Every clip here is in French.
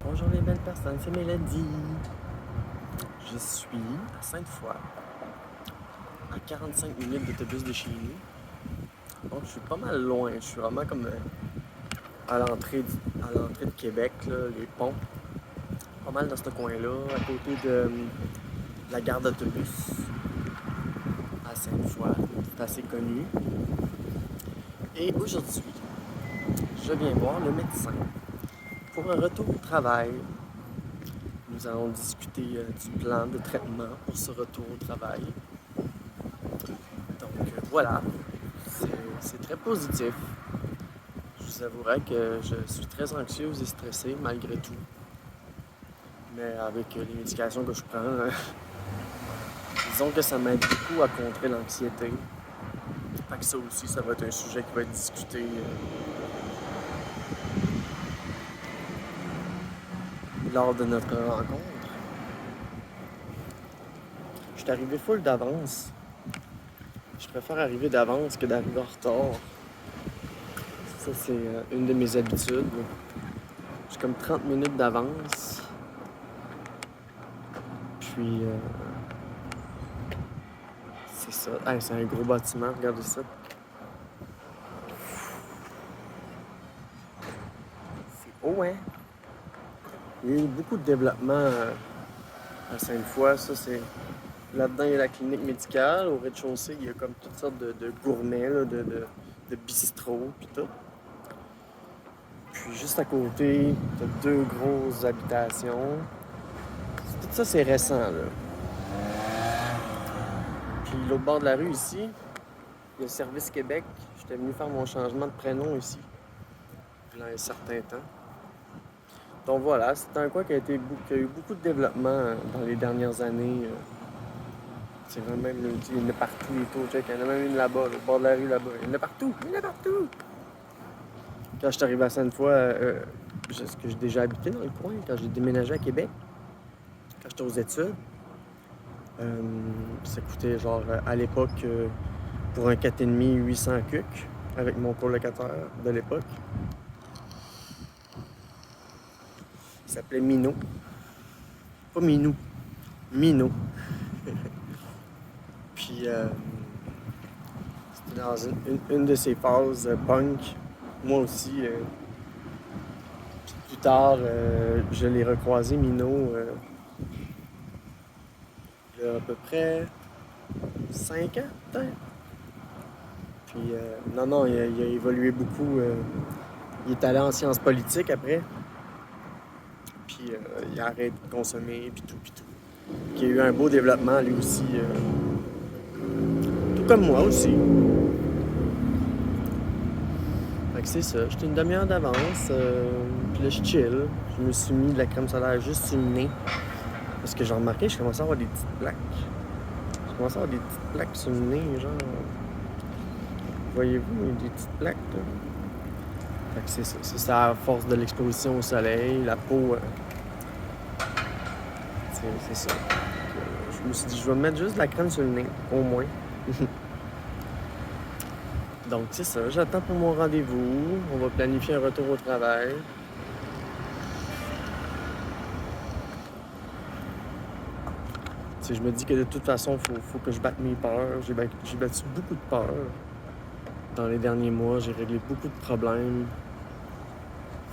Bonjour les belles personnes, c'est Mélodie. Je suis à Sainte-Foy, à 45 minutes d'autobus de chez nous. Donc je suis pas mal loin, je suis vraiment comme à l'entrée de Québec, là, les ponts. Pas mal dans ce coin-là, à côté de la gare d'autobus à Sainte-Foy. C'est assez connu. Et aujourd'hui, je viens voir le médecin pour un retour au travail. Nous allons discuter du plan de traitement pour ce retour au travail. Donc voilà, c'est très positif. Je vous avouerai que je suis très anxieuse et stressée malgré tout. Mais avec les médications que je prends, disons que ça m'aide beaucoup à contrer l'anxiété. Fait que ça aussi, ça va être un sujet qui va être discuté lors de notre rencontre. Je suis arrivé full d'avance. Je préfère arriver d'avance que d'arriver en retard. Ça, c'est une de mes habitudes. J'ai comme 30 minutes d'avance. Puis, c'est ça. Hey, c'est un gros bâtiment, regardez ça. C'est haut, hein? Il y a eu beaucoup de développement à Sainte-Foy. Ça, c'est... Là-dedans, il y a la clinique médicale. Au rez-de-chaussée, il y a comme toutes sortes de gourmets, là, de bistrots, puis tout. Puis juste à côté, t'as deux grosses habitations. Tout ça, c'est récent, là. Puis l'autre bord de la rue, ici, il y a Service Québec. J'étais venu faire mon changement de prénom ici, il y a un certain temps. Donc voilà, c'est un coin qui a eu beaucoup de développement dans les dernières années. C'est vraiment même, il y en a partout les tours, check. Il y en a même une là-bas, au bord de la rue là-bas. Il y en a partout, il y en a partout! Quand je suis arrivé à Sainte-Foy, est-ce que j'ai déjà habité dans le coin, quand j'ai déménagé à Québec, quand j'étais aux études, ça coûtait genre à l'époque, pour un 4,5, 800 cucs, avec mon colocataire de l'époque. Il s'appelait Mino. Pas Minou, Mino. Puis c'était dans une de ces phases punk. Moi aussi, plus tard, je l'ai recroisé, Mino, il y a à peu près 5 ans, peut-être. Puis non, il a évolué beaucoup. Il est allé en sciences politiques après. Puis il a arrêté de consommer, puis tout, puis tout. Puis il a eu un beau développement, lui aussi. Tout comme moi aussi. Fait que c'est ça. J'étais une demi-heure d'avance. Puis là, je chill. Je me suis mis de la crème solaire juste sur le nez. Parce que j'ai remarqué, je commençais à avoir des petites plaques. Je commençais à avoir des petites plaques sur le nez, genre. Voyez-vous, il y a des petites plaques, là. Fait que c'est ça. C'est ça à force de l'exposition au soleil. La peau. C'est ça. Je me suis dit, je vais me mettre juste de la crème sur le nez, au moins. Donc, c'est ça. J'attends pour mon rendez-vous. On va planifier un retour au travail. Je me dis que de toute façon, faut que je batte mes peurs. J'ai battu beaucoup de peurs. Dans les derniers mois, j'ai réglé beaucoup de problèmes.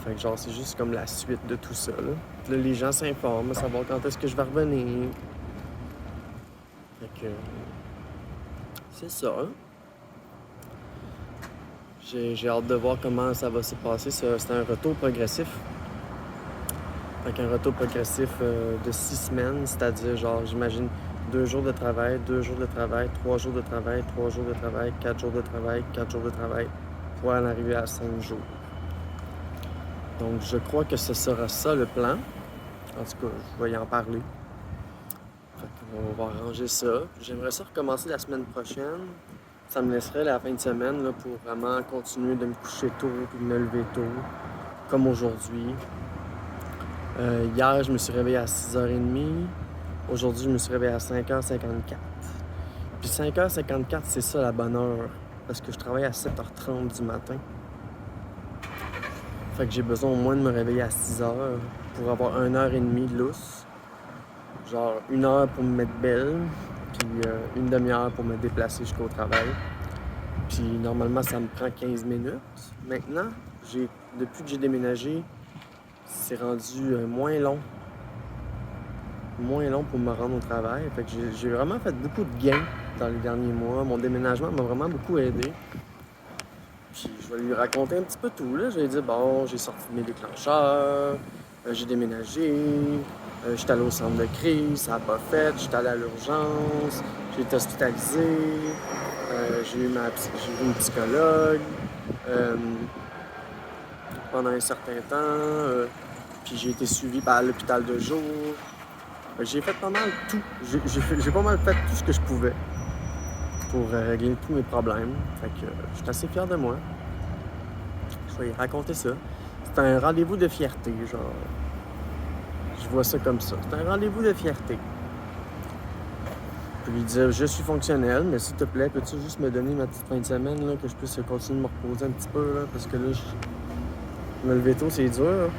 Fait que genre, c'est juste comme la suite de tout ça, là. Puis là, les gens s'informent à savoir quand est-ce que je vais revenir. Fait que... c'est ça. J'ai hâte de voir comment ça va se passer. C'est un retour progressif. Fait qu'un retour progressif de 6 semaines, c'est-à-dire, genre, j'imagine 2 jours de travail, 2 jours de travail, 3 jours de travail, 3 jours de travail, 4 jours de travail, 4 jours de travail, pour en arriver à 5 jours. Donc, je crois que ce sera ça le plan. En tout cas, je vais y en parler. Fait qu'on va arranger ça. J'aimerais ça recommencer la semaine prochaine. Ça me laisserait la fin de semaine là, pour vraiment continuer de me coucher tôt et de me lever tôt, comme aujourd'hui. Hier, je me suis réveillé à 6h30. Aujourd'hui, je me suis réveillé à 5h54. Puis 5h54, c'est ça la bonne heure. Parce que je travaille à 7h30 du matin. Fait que j'ai besoin au moins de me réveiller à 6 heures pour avoir 1 heure et demie de lousse. Genre 1 heure pour me mettre belle, puis une demi-heure pour me déplacer jusqu'au travail. Puis normalement, ça me prend 15 minutes. Maintenant, depuis que j'ai déménagé, c'est rendu moins long. Moins long pour me rendre au travail. Fait que j'ai vraiment fait beaucoup de gains dans les derniers mois. Mon déménagement m'a vraiment beaucoup aidé. Puis je vais lui raconter un petit peu tout, là. Je vais lui dire, bon, j'ai sorti de mes déclencheurs, j'ai déménagé, j'étais allé au centre de crise, ça n'a pas fait, j'étais allé à l'urgence, j'ai été hospitalisé, j'ai vu une psychologue pendant un certain temps, puis j'ai été suivi par l'hôpital de jour. J'ai fait pas mal tout. J'ai pas mal fait tout ce que je pouvais pour régler tous mes problèmes. Fait que je suis assez fier de moi. Je vais lui raconter ça. C'est un rendez-vous de fierté, genre. Je vois ça comme ça. C'est un rendez-vous de fierté. Je peux lui dire, je suis fonctionnel, mais s'il te plaît, peux-tu juste me donner ma petite fin de semaine, là, que je puisse continuer de me reposer un petit peu, là, parce que là, me lever tôt, c'est dur.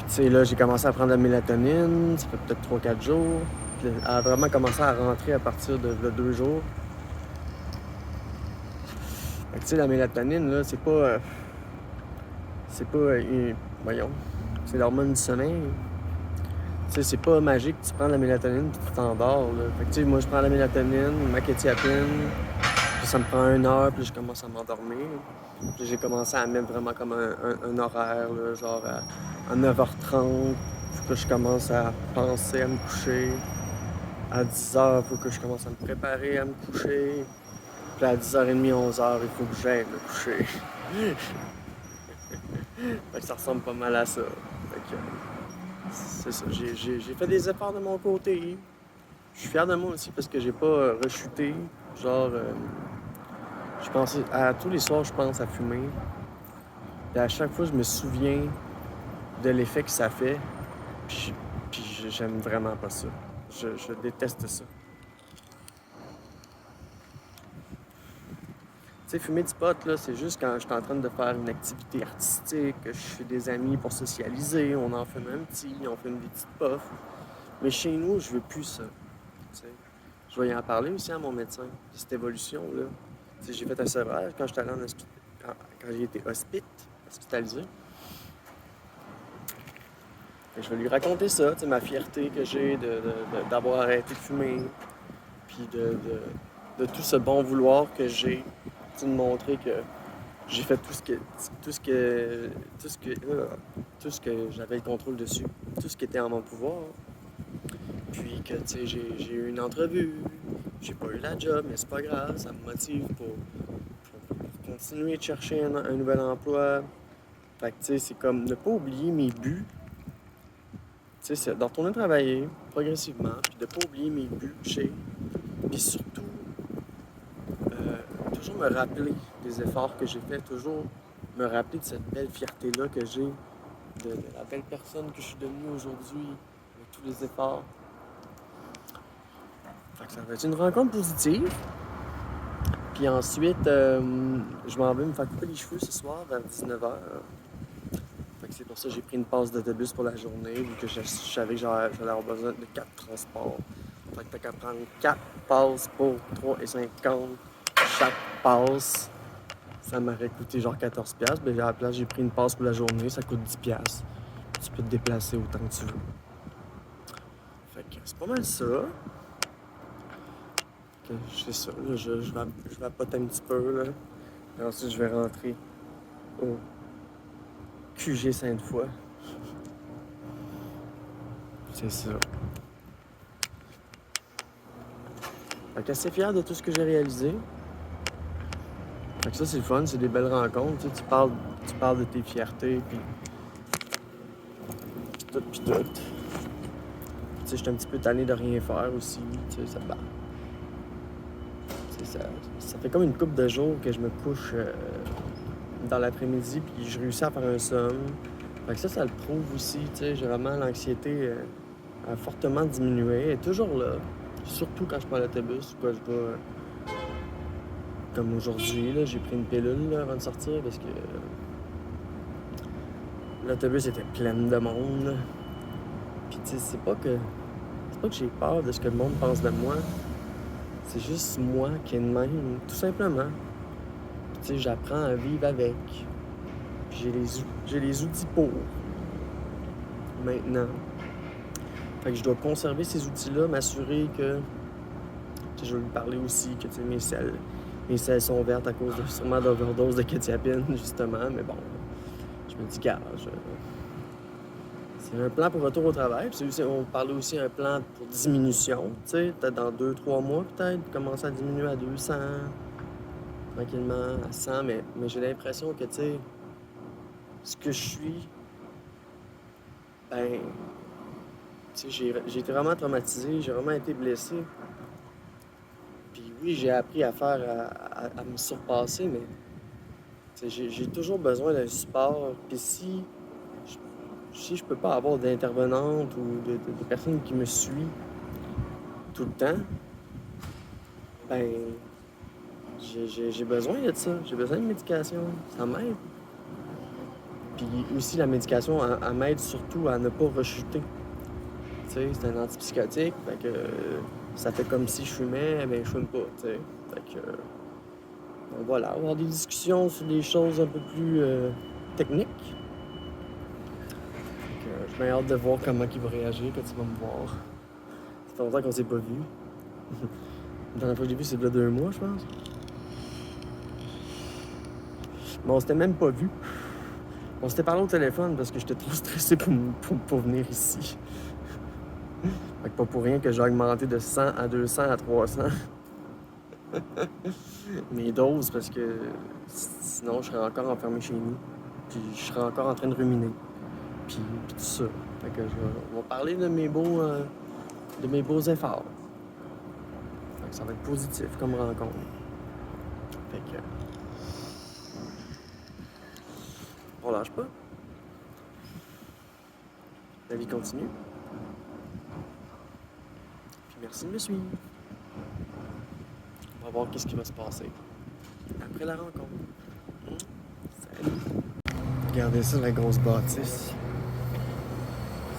Tu sais, là, j'ai commencé à prendre la mélatonine, ça fait peut-être 3-4 jours. Puis elle a vraiment commencé à rentrer à partir de 2 jours. Fait que, tu sais, la mélatonine, là, c'est pas voyons, c'est l'hormone du sommeil. Tu sais, c'est pas magique, tu prends la mélatonine puis tu t'endors, là. Fait que, tu sais, moi, je prends la mélatonine, ma kétiapine, puis ça me prend 1 heure, puis je commence à m'endormir. Puis j'ai commencé à mettre vraiment comme un horaire, là, genre à 9h30, faut que je commence à penser à me coucher. À 10h, il faut que je commence à me préparer à me coucher. Puis à 10h30, 11h, il faut que j'aille me coucher. Fait que ça ressemble pas mal à ça. Fait que c'est ça. J'ai fait des efforts de mon côté. Je suis fier de moi aussi parce que j'ai pas rechuté. Genre, je pense à tous les soirs, je pense à fumer. Et à chaque fois, je me souviens de l'effet que ça fait. Puis j'aime vraiment pas ça. Je déteste ça. Tu sais, fumer du pot, là, c'est juste quand je suis en train de faire une activité artistique, que je suis des amis pour socialiser, on en fume un petit, on fume des petites puffs. Mais chez nous, je veux plus ça. T'sais. Je vais y en parler aussi à mon médecin, de cette évolution-là. T'sais, j'ai fait un sevrage quand j'étais allé en quand j'ai été hospitalisé. Et je vais lui raconter ça, ma fierté que j'ai d'avoir arrêté de fumer, puis de tout ce bon vouloir que j'ai, de montrer que j'ai fait tout ce que j'avais le contrôle dessus, tout ce qui était en mon pouvoir. Puis que, tu sais, j'ai eu une entrevue, j'ai pas eu la job, mais c'est pas grave, ça me motive pour continuer de chercher un nouvel emploi. Fait que, tu sais, c'est comme ne pas oublier mes buts. Tu sais, c'est de retourner travailler progressivement, puis de pas oublier mes buts que j'ai. Puis surtout, toujours me rappeler des efforts que j'ai faits, toujours me rappeler de cette belle fierté-là que j'ai, de la belle personne que je suis devenue aujourd'hui, avec tous les efforts. Fait que ça va être une rencontre positive. Puis ensuite, je m'en vais me faire couper les cheveux ce soir vers 19h. Fait que c'est pour ça que j'ai pris une passe d'autobus pour la journée, vu que je savais que j'allais avoir besoin de 4 transports. Fait que t'as qu'à prendre 4 passes pour 3,50 chaque passe. Ça m'aurait coûté genre 14$. Mais à la place, j'ai pris une passe pour la journée, ça coûte 10$. Tu peux te déplacer autant que tu veux. Fait que c'est pas mal ça. Que je fais ça, là, je vapote un petit peu, là. Et ensuite, je vais rentrer au QG Sainte-Foy. C'est ça. Fait que assez fier de tout ce que j'ai réalisé. Fait que ça, c'est le fun, c'est des belles rencontres. Tu sais, tu parles de tes fiertés, puis tout. Tu sais, j'étais un petit peu tanné de rien faire aussi. Tu sais, ça fait comme une couple de jours que je me couche dans l'après-midi, puis je réussis à faire un somme. Fait que ça le prouve aussi. Tu sais, j'ai vraiment l'anxiété a fortement diminué. Elle est toujours là. Surtout quand je prends l'autobus ou quand je vais... comme aujourd'hui, là, j'ai pris une pilule là, avant de sortir parce que L'autobus était plein de monde. Puis tu sais, c'est pas que j'ai peur de ce que le monde pense de moi. C'est juste moi qui est de même, tout simplement. Puis tu sais, j'apprends à vivre avec. Puis j'ai les outils pour. Maintenant. Fait que je dois conserver ces outils-là, m'assurer que... Tu sais, je vais lui parler aussi que tu sais, mes selles sont vertes à cause sûrement d'overdose de kétiapine, justement. Mais bon, je me dis, gars, c'est un plan pour retour au travail. Puis on parlait aussi d'un plan pour diminution. Tu sais, peut-être dans 2-3 mois, peut-être, commencer à diminuer à 200, tranquillement, à 100. Mais j'ai l'impression que, tu sais, ce que je suis, ben, tu sais, j'ai été vraiment traumatisé, j'ai vraiment été blessé. Puis oui, j'ai appris à à me surpasser, mais tu sais, j'ai toujours besoin d'un support. Puis si je peux pas avoir d'intervenante ou de personne qui me suit tout le temps, ben, j'ai besoin de ça. J'ai besoin de médication. Ça m'aide. Puis aussi, la médication, elle m'aide surtout à ne pas rechuter. Tu sais, c'est un antipsychotique, fait que ça fait comme si je fumais, mais je fume pas, tu sais. Fait que, donc voilà, avoir des discussions sur des choses un peu plus techniques. Fait que, j'ai bien hâte de voir comment il va réagir quand il va me voir. Ça fait longtemps qu'on s'est pas vu. La dernière fois que j'ai vu, c'est il y a 2 mois, je pense. Mais on s'était même pas vu. On s'était parlé au téléphone parce que j'étais trop stressé pour venir ici. Fait que pas pour rien que j'ai augmenté de 100 à 200 à 300 mes doses parce que sinon je serais encore enfermé chez nous. Puis je serais encore en train de ruminer. Puis tout ça. Fait que on va parler de mes beaux efforts. Fait que ça va être positif comme rencontre. Fait que on lâche pas. La vie continue. Puis merci de me suivre. On va voir qu'est-ce qui va se passer après la rencontre. Salut. Regardez ça, la grosse bâtisse.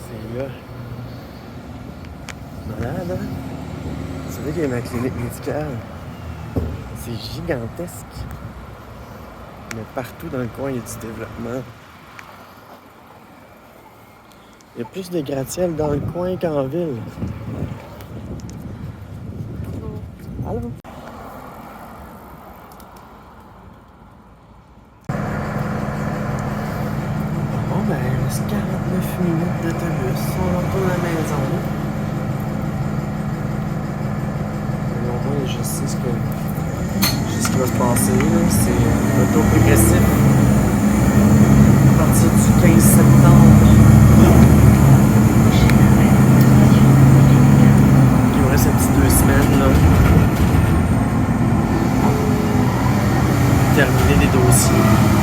C'est là. Malade, hein? Tu sais qu'il y a ma clinique médicale. C'est gigantesque. Mais partout dans le coin, il y a du développement. Il y a plus de gratte-ciel dans le coin qu'en ville. Allô? Bon, ben, il reste 49 minutes d'autobus. On retourne à la maison. Mais au moins, je sais ce qui va se passer. C'est un retour progressif à partir du 15 septembre. Il me reste un petit 2 semaines, là. Terminer les dossiers.